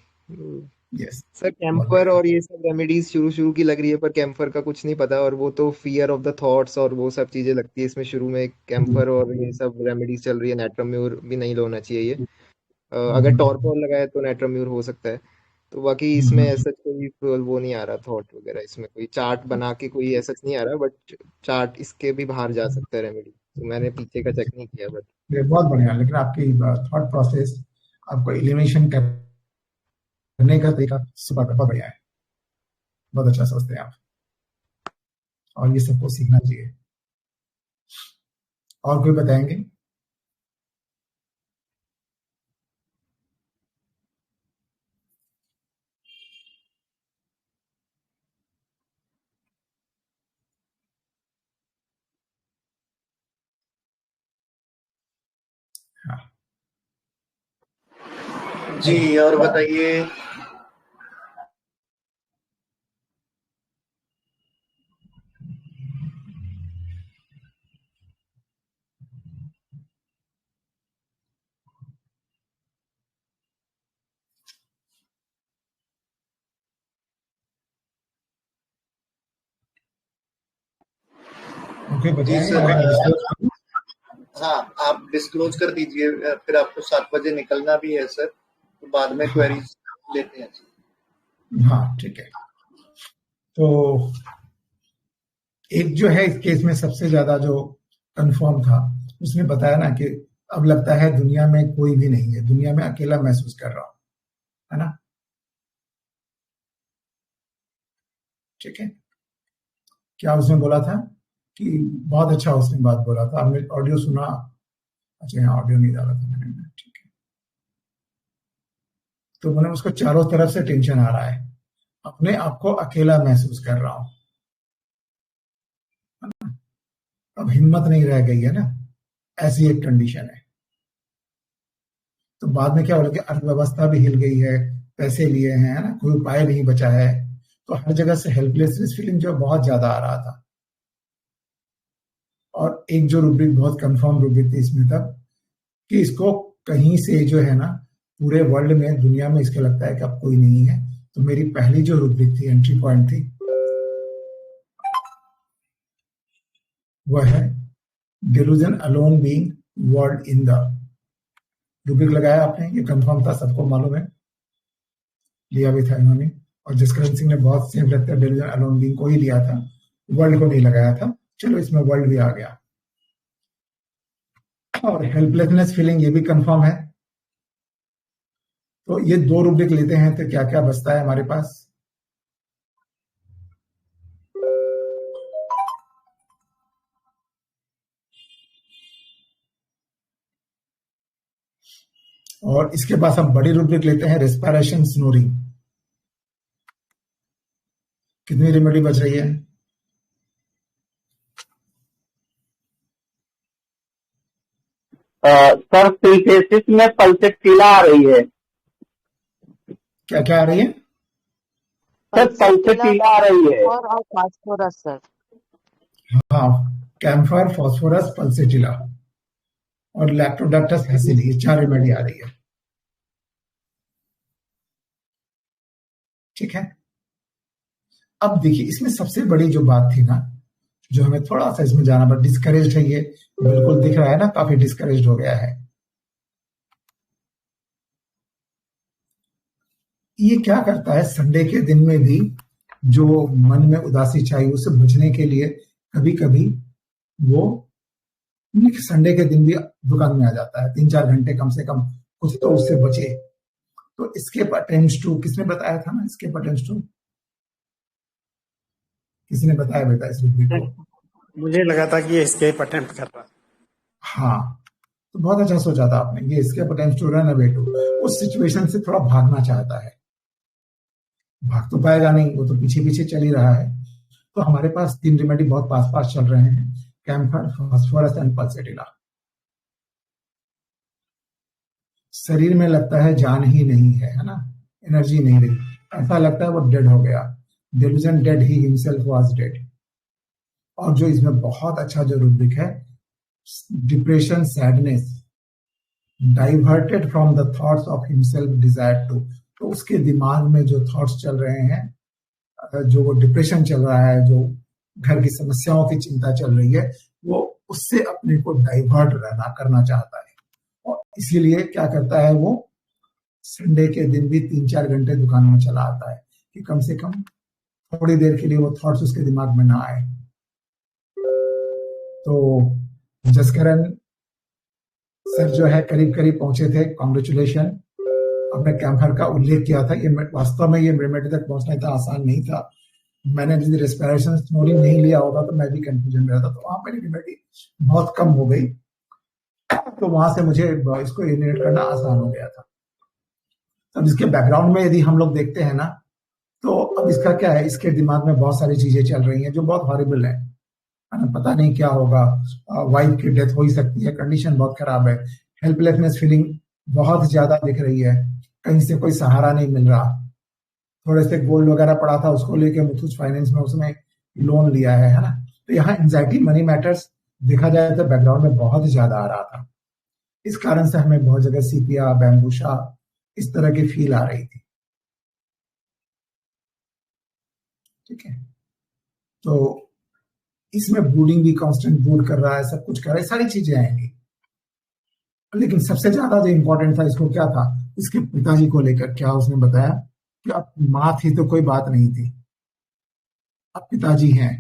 यस। सर बहुत कैम्फर बढ़िया। और ये सब रेमेडीज शुरू शुरू की लग रही है, पर कैम्फर का कुछ नहीं पता, और वो तो फियर ऑफ द थॉट्स और वो सब चीजें लगती है इसमें शुरू में। कैम्फर और ये सब रेमेडीज चल रही है, नेट्रोम्यूर भी नहीं होना चाहिए ये। अगर टॉरपॉल लगाए तो नेट्रोम्यूर हो सकता है। तो बाकी इसमें ऐसा कोई वो नहीं आ रहा, थॉट वगैरह इसमें कोई चार्ट बना के कोई ऐसा नहीं आ रहा, बट चार्ट इसके भी बाहर जा सकता है रेमेडी, तो मैंने पीछे का चेक नहीं किया बट। ये बहुत बढ़िया, लेकिन आपकी थॉट प्रोसेस, आपको एलिमिनेशन करने का तरीका सुपर बहुत बढ़िया है। बहुत अच्छा सोचते हैं आप, और ये सबको सीखना चाहिए। और कोई बताएंगे? जी, और बताइए। ओके, जी बताएं सर, या मैं डिस्क्लोज करूं? हाँ आप डिस्क्लोज कर दीजिए, फिर आपको 7 बजे निकलना भी है सर, तो बाद में हाँ क्वेरीज लेते हैं। हाँ, ठीक है। तो एक जो है इस केस में सबसे ज्यादा जो कंफर्म था, उसने बताया ना कि अब लगता है दुनिया में कोई भी नहीं है, दुनिया में अकेला महसूस कर रहा हूं, है ना? ठीक है। क्या उसने बोला था कि बहुत अच्छा उसने बात बोला था, आपने ऑडियो सुना? अच्छा, यहाँ ऑडियो नहीं डाला था मैंने, ठीक है। तो मैंने उसको चारों तरफ से टेंशन आ रहा है, अपने आप को अकेला महसूस कर रहा हूं, अब हिम्मत नहीं रह गई है ना, ऐसी एक कंडीशन है। तो बाद में क्या हो रहा है कि अर्थव्यवस्था भी हिल गई है, पैसे लिए हैं, है ना, कोई उपाय नहीं बचा है, तो हर जगह से हेल्पलेसनेस फीलिंग जो बहुत ज्यादा आ रहा था। और एक जो रूब्रिक बहुत कंफर्म रूब्रिक थी इसमें तब, कि इसको कहीं से जो है ना पूरे वर्ल्ड में, दुनिया में इसके लगता है कि अब कोई नहीं है। तो मेरी पहली जो रूब्रिक थी, एंट्री पॉइंट थी, वह है delusion alone being world in the. Rubric लगाया आपने, ये कंफर्म था, सबको मालूम है, लिया भी था इन्होंने। और जसकरण सिंह ने बहुत सेफ रखते डिल्यूजन अलोन बीइंग को ही लिया था, वर्ल्ड को नहीं लगाया था। चलो इसमें वर्ल्ड भी आ गया। और हेल्पलेसनेस फीलिंग, ये भी कंफर्म है। तो ये दो रूब्रिक लेते हैं तो क्या क्या बचता है हमारे पास? और इसके पास हम बड़ी रूब्रिक लेते हैं, रेस्पिरेशन स्नोरिंग। कितनी रेमेडी बच रही है? सर सिंथेसिस में पल्सेटिला आ रही है। क्या क्या आ रही है? सर पल्सेटिला आ रही है। और फास्फोरस सर। हाँ, कैम्फर, फास्फोरस, पल्सेटिला और लैक्टोडक्टस हैसिली, ये 4 रेमेडी आ रही है। ठीक है। अब देखिए, इसमें सबसे बड़ी जो बात थी ना, जो हमें थोड़ा सा इसमें जाना पड़ा, डिस्करेज है, ये बिल्कुल दिख रहा है ना, काफी डिस्करेज हो गया है। ये क्या करता है, संडे के दिन में भी जो मन में उदासी चाहिए उससे बचने के लिए कभी कभी वो संडे के दिन भी दुकान में आ जाता है, 3-4 घंटे कम से कम कुछ तो उससे बचे। तो escape attempts to, किसने बताया था ना escape attempts to? किसने बताया बेटा इस रूब्रिक को? मुझे लगा था कि ये escape attempt कर रहा। हाँ, तो बहुत अच्छा सोचा था आपने, ये escape attempts to run away to, उस सिचुएशन से थोड़ा भागना चाहता है। भाग तो पाएगा नहीं, वो तो पीछे पीछे चल ही रहा है। तो हमारे पास 3 रेमेडी बहुत पास पास चल रहे हैं, कैम्फर, फास्फोरस एंड पल्सेटिला। शरीर में लगता है जान ही नहीं है ना, एनर्जी नहीं रही, ऐसा लगता है वो डेड हो गया। Delusion dead, he himself was dead. और जो इसमें बहुत अच्छा जो रूब्रिक है, depression, sadness, diverted from the thoughts of himself desire to. तो उसके दिमाग में जो थॉट्स चल रहे हैं, जो वो डिप्रेशन चल रहा है, जो घर की समस्याओं की चिंता चल रही है, वो उससे अपने को डाइवर्ट करना चाहता है। और इसीलिए क्या करता है, वो संडे के दिन भी 3-4 घंटे दुकान में चला आता है कि कम से कम थोड़ी देर के लिए वो थॉट्स उसके दिमाग में ना आए। तो जसकरण सर जो है करीब करीब पहुंचे थे, कॉन्ग्रेचुलेशन। अपने कैम्फर का उल्लेख किया था, ये वास्तव में ये रेमेडी तक पहुंचना इतना आसान नहीं था। मैंने यदि रेस्पिरेशन स्नोरिंग नहीं लिया होता तो मैं भी कंफ्यूजन में रहता, तो वहां मेरी रेमेडी बहुत कम हो गई, तो वहां से मुझे इसको इलिमिनेट करना आसान हो गया था। अब इसके बैकग्राउंड में यदि हम लोग देखते हैं ना, तो अब इसका क्या है, इसके दिमाग में बहुत सारी चीजें चल रही हैं जो बहुत हॉरिबल है, पता नहीं क्या होगा, वाइफ की डेथ हो ही सकती है, कंडीशन बहुत खराब है, हेल्पलेसनेस फीलिंग बहुत ज्यादा दिख रही है, कहीं से कोई सहारा नहीं मिल रहा, थोड़े से गोल्ड वगैरह पड़ा था उसको लेके मुथूट फाइनेंस में उसने लोन लिया है ना। तो यहाँ एंजाइटी मनी मैटर्स देखा जाए तो बैकग्राउंड में बहुत ज्यादा आ रहा था। इस कारण से हमें बहुत जगह सीपिया, बैम्बूशा इस तरह की फील आ रही थी। ठीक है, तो इसमें ब्रूडिंग भी कांस्टेंट ब्रूड कर रहा है, सब कुछ कर रहा है, सारी चीजें आएंगी। लेकिन सबसे ज्यादा जो इंपॉर्टेंट था इसको क्या था, इसके पिताजी को लेकर क्या उसने बताया कि अब माँ थी तो कोई बात नहीं थी, अब पिताजी हैं,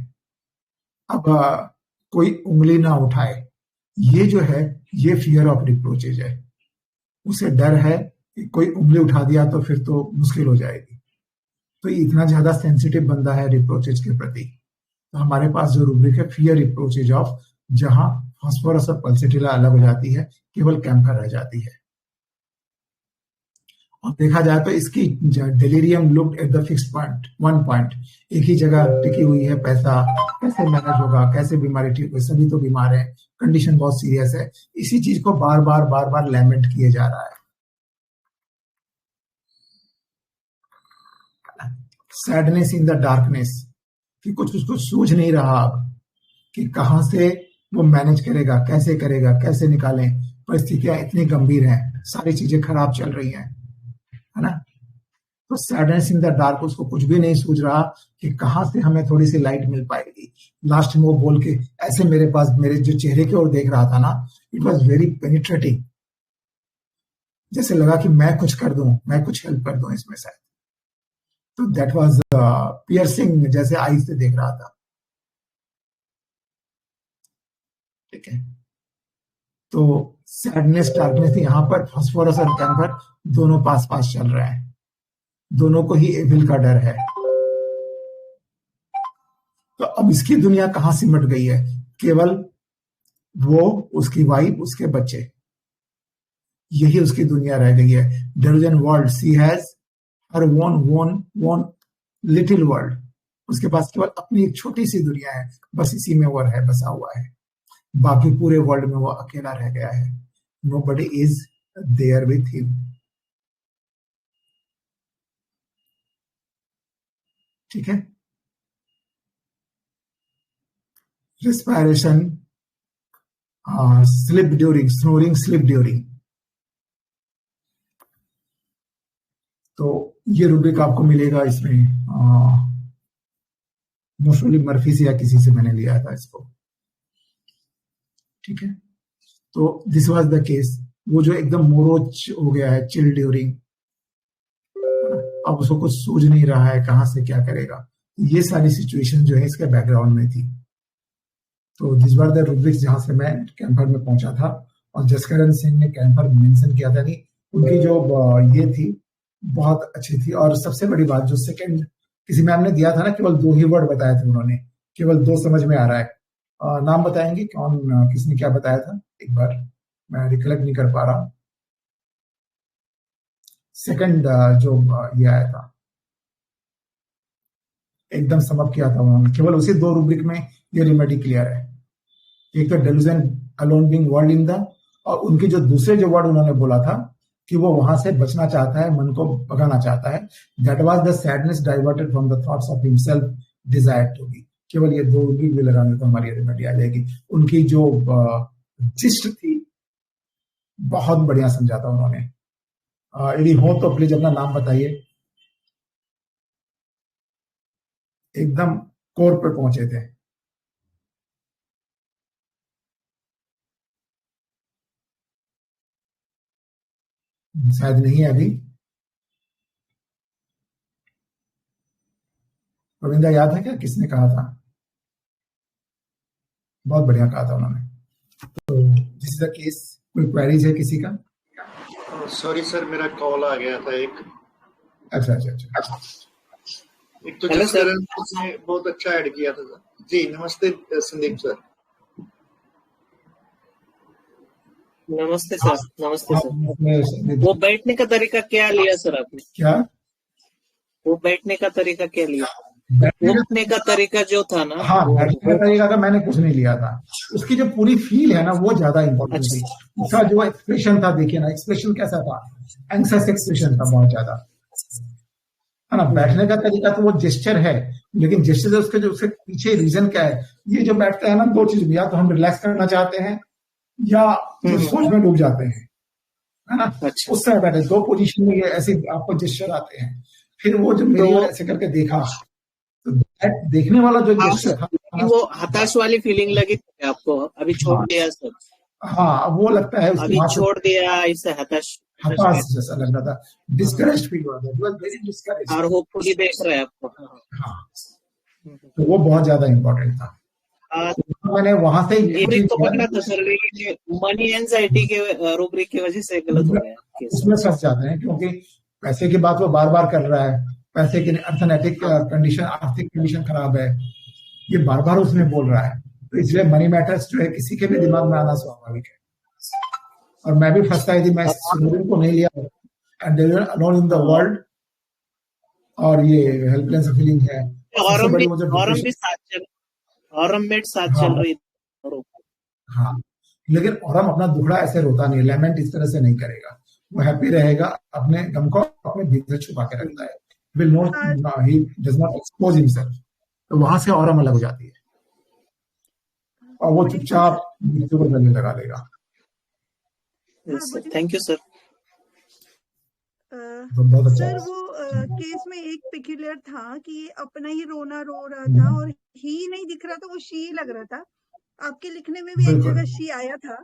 अब कोई उंगली ना उठाए। ये जो है ये फियर ऑफ रिप्रोचेज है, उसे डर है कि कोई उंगली उठा दिया तो फिर तो मुश्किल हो जाएगी। तो ये इतना ज्यादा सेंसिटिव बंदा है रिप्रोचेज के प्रति। तो हमारे पास जो रूब्रिक है फियर रिप्रोचेज ऑफ, जहां फास्फोरस और पल्सेटिला अलग हो जाती है, केवल कैम्फर रह जाती है। और देखा जाए तो इसकी delirium looked at the fixed point, one point, एक ही जगह टिकी हुई है। पैसा कैसे मैनेज होगा, कैसे बीमारी ठीक होगी, सभी तो बीमार है, कंडीशन बहुत सीरियस है। इसी चीज को बार बार लैमेंट किए जा रहा है। सैडनेस इन द डार्कनेस, कि कुछ उसको सूझ नहीं रहा अब कि कहां से वो मैनेज करेगा, कैसे निकालें। परिस्थितियां इतनी गंभीर हैं, सारी चीजें खराब चल रही हैं, है ना। तो सैडनेस इन द डार्क, उसको कुछ भी नहीं सूझ रहा कि कहां से हमें थोड़ी सी लाइट मिल पाएगी। लास्ट में वो बोल के ऐसे मेरे पास मेरे जो चेहरे की ओर देख रहा था ना, इट वॉज वेरी पेनिट्रेटिंग, जैसे लगा कि मैं कुछ कर दूं, मैं कुछ हेल्प कर दूं इसमें शायद। तो दैट वाज पियर्सिंग, जैसे आई से देख रहा था। ठीक है, तो सैडनेस, डार्कनेस, यहां पर फास्फोरस और कैम्फर दोनों पास पास चल रहे हैं, दोनों को ही एविल का डर है। तो अब इसकी दुनिया कहां सिमट गई है, केवल वो, उसकी वाइफ, उसके बच्चे, यही उसकी दुनिया रह गई है। Delusion world, she has her one little world, उसके पास केवल अपनी एक छोटी सी दुनिया है, बस इसी में वो है बसा हुआ है। बाकी पूरे वर्ल्ड में वो अकेला रह गया है। Nobody is there with him. ठीक है, respiration, sleep during, snoring, sleep during। तो ये रूब्रिक आपको मिलेगा इसमें, मोस्टली मर्फी से या किसी से मैंने लिया था इसको। ठीक है, तो दिस वाज द केस। वो जो एकदम मोरोच हो गया है, चिल ड्यूरिंग, अब उसको कुछ सूझ नहीं रहा है कहां से क्या करेगा। ये सारी सिचुएशन जो है इसके बैकग्राउंड में थी। तो दिस वर द रूब्रिक्स जहां से मैं कैम्फर में पहुंचा था। और जसकरण सिंह ने कैम्फर मेंशन किया था, नहीं उनकी जो ये थी बहुत अच्छी थी। और सबसे बड़ी बात, जो सेकंड किसी मैम ने दिया था ना, केवल 2 ही वर्ड बताए थे उन्होंने, केवल 2 समझ में आ रहा है। नाम बताएंगे कौन, किसने क्या बताया था, एक बार मैं रिकलेक्ट नहीं कर पा रहा। सेकंड जो ये आया था, एकदम समअप किया था उन्होंने, केवल उसी 2 रूब्रिक में ये रेमेडी क्लियर है। एक तो delusion alone being world in the, और उनके जो दूसरे जो वर्ड उन्होंने बोला था कि वो वहां से बचना चाहता है, मन को भगाना चाहता है, that was the sadness diverted from the thoughts of himself desire to be. केवल ये 2 रूब्रिक भी लगाने तो हमारी रेमेडी आ जाएगी। उनकी जो जिस्ट थी बहुत बढ़िया समझा था उन्होंने। यदि हो तो प्लीज अपना नाम बताइए। एकदम कोर पे पहुंचे थे। शायद नहीं है अभी। गोविंदा याद है क्या किसने कहा था? बहुत बढ़िया कहा था उन्होंने। तो दिस इज द केस। कोई क्वेरीज है किसी का? सॉरी सर, मेरा कॉल आ गया था एक। अच्छा। एक तो जसकरण ने बहुत अच्छा ऐड किया था सर। जी नमस्ते संदीप सर। नमस्ते सर। नमस्ते सर। वो बैठने का तरीका क्या लिया सर आपने? क्या वो बैठने का तरीका क्या लिया? बैठने का तरीका जो था ना, हाँ, बैठने का तरीका का मैंने कुछ नहीं लिया था, उसकी जो पूरी फील है ना वो ज्यादा इम्पोर्टेंट थी। उसका जो एक्सप्रेशन था, देखिए ना एक्सप्रेशन कैसा था, एंग्जियस एक्सप्रेशन था बहुत ज्यादा, है ना। बैठने का तरीका तो वो जेस्चर है, लेकिन जेस्चर उसके जो उसके पीछे रीजन क्या है, ये जो बैठते हैं ना, दो चीज, या तो हम रिलैक्स करना चाहते हैं या सोच में डूब जाते हैं, है ना। उस समय बैठे दो पोजीशन में ये ऐसे आपको जेस्चर आते हैं। फिर वो जो मेरी ओर ऐसे करके देखा, तो देखने वाला जो जेस्चर था, वो हताश वाली फीलिंग लगी थी आपको? अभी छोड़ दिया सब? हाँ, वो लगता है अभी छोड़ दिया, इससे हताश जैसा लग रहा था, डिस्करेज फील हो रहा था, वेरी डिस्करेज, और होपफुली देख रहे हैं आपको। हाँ, तो वो बहुत ज्यादा इम्पोर्टेंट था। मैंने वहां से तो पकड़ा था सर, मनी एंजाइटी के रूब्रिक की वजह से गलत हो गया, उसमें फंस जाते हैं, क्योंकि पैसे की बात वो बार बार कर रहा है, पैसे की अर्थनेटिक कंडीशन, आर्थिक कंडीशन खराब है, ये बार बार उसमें बोल रहा है, तो इसलिए मनी मैटर्स जो है किसी के भी दिमाग में आना स्वाभाविक है। और मैं भी फंसता है, मैं सुनूरिन को नहीं लिया, and alone in the world, और ये हेल्पलेस फीलिंग है। औरम में साथ चल रही। हाँ, लेकिन औरम अपना दुखड़ा ऐसे रोता नहीं, लेमेंट इस तरह से नहीं करेगा, वो हैप्पी रहेगा, अपने गम को अपने भीतर छुपा के रखता है, will not, he does not expose himself. तो वहां से औरम अलग हो जाती है, और वो चुपचाप मृत्यु को गले लगा देगा। Thank you sir. सर वो केस में एक पिक्यूलियर था कि ये अपना ही रोना रो रहा था, और ही नहीं दिख रहा था, वो शी लग रहा था। आपके लिखने में भी एक जगह शी आया था।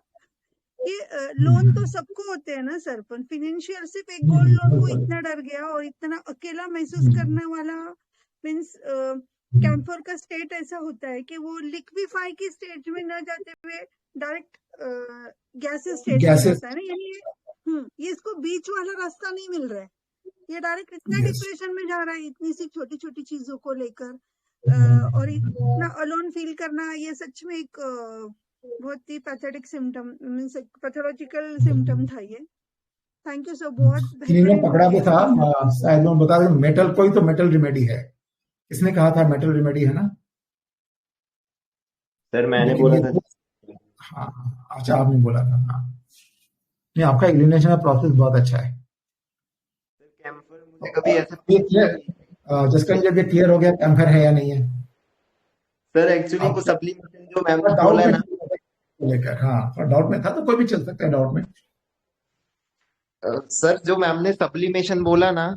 ये लोन तो सबको होते हैं ना सर, पर फाइनेंशियल सिर्फ एक गोल्ड लोन को इतना डर गया और इतना अकेला महसूस करने वाला, मीन्स कैम्फर का स्टेट ऐसा होता है कि वो लिक्विफाई की स्टेज में न जाते हुए डायरेक्ट गैसेस स्टेज में जाता है ना, यानी ये इसको बीच वाला रास्ता नहीं मिल रहा है, ये डायरेक्ट इतना डिप्रेशन में जा रहा है इतनी सी छोटी छोटी चीजों को लेकर, और इतना अलोन फील करना, ये सच में एक बहुत ही pathetic symptom, means pathological symptom था ये। थैंक यू सर, बहुत पकड़ा भी था शायद, मैं बता दूं, मेटल, कोई तो मेटल रेमेडी है, किसने कहा था मेटल रेमेडी है ना सर? मैंने बोला था। हाँ, अच्छा, आपने बोला था। हाँ, नहीं, आपका एलिमिनेशन का प्रोसेस बहुत अच्छा है। कभी ऐसा जिसका जब ये क्लियर हो गया कैम्फर है या नहीं है सर, एक्चुअली वो सप्लीमेशन जो मैम ने बोला है ना लेकर, हाँ, डाउट में था, तो कोई भी चल सकता है डाउट में। सर, जो मैम ने सप्लीमेशन बोला ना,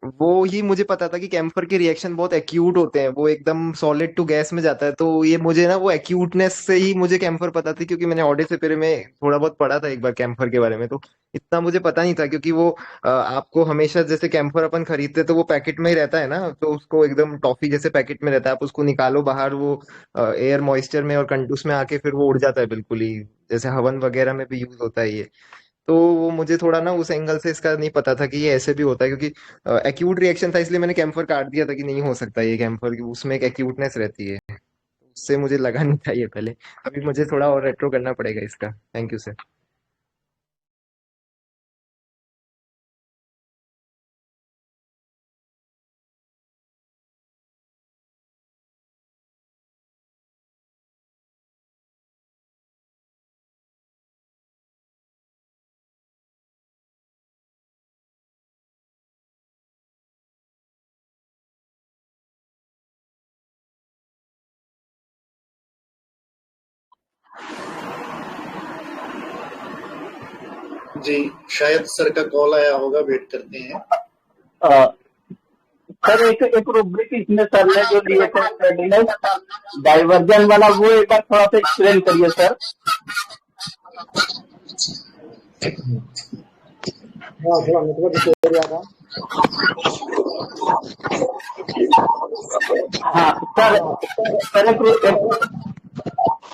वो ही मुझे पता था कि कैम्फर के रिएक्शन बहुत एक्यूट होते हैं, वो एकदम सॉलिड टू गैस में जाता है, तो ये मुझे ना वो एक्यूटनेस से ही मुझे कैम्फर पता थी, क्योंकि मैंने ऑडियो से पहले में थोड़ा बहुत पढ़ा था एक बार कैम्फर के बारे में, तो इतना मुझे पता नहीं था, क्योंकि वो आपको हमेशा, जैसे कैम्फर अपन खरीदते तो वो पैकेट में ही रहता है ना, तो उसको एकदम टॉफी जैसे पैकेट में रहता है, आप उसको निकालो बाहर, वो एयर मॉइस्चर में और उसमें आके फिर वो उड़ जाता है बिल्कुल ही, जैसे हवन वगैरह में भी यूज होता है ये। तो वो मुझे थोड़ा ना उस एंगल से इसका नहीं पता था कि ये ऐसे भी होता है, क्योंकि एक्यूट रिएक्शन था, इसलिए मैंने कैम्फर काट दिया था कि नहीं हो सकता ये कैम्फर, उसमें एक एक्यूटनेस रहती है, उससे मुझे लगा नहीं था ये पहले। अभी मुझे थोड़ा और रेट्रो करना पड़ेगा इसका। Thank you sir. जी, शायद सर का कॉल आया होगा, वेट करते हैं। सर, एक रूब्रिक इसमें सर ने जो दिए थे डाइवर्जन वाला, वो एक बार थोड़ा सा एक्सप्लेन करिए सर।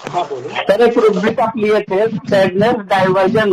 हाँ सर, एक रूब्रिक आप लिए थे, सैडनेस, डाइवर्जन,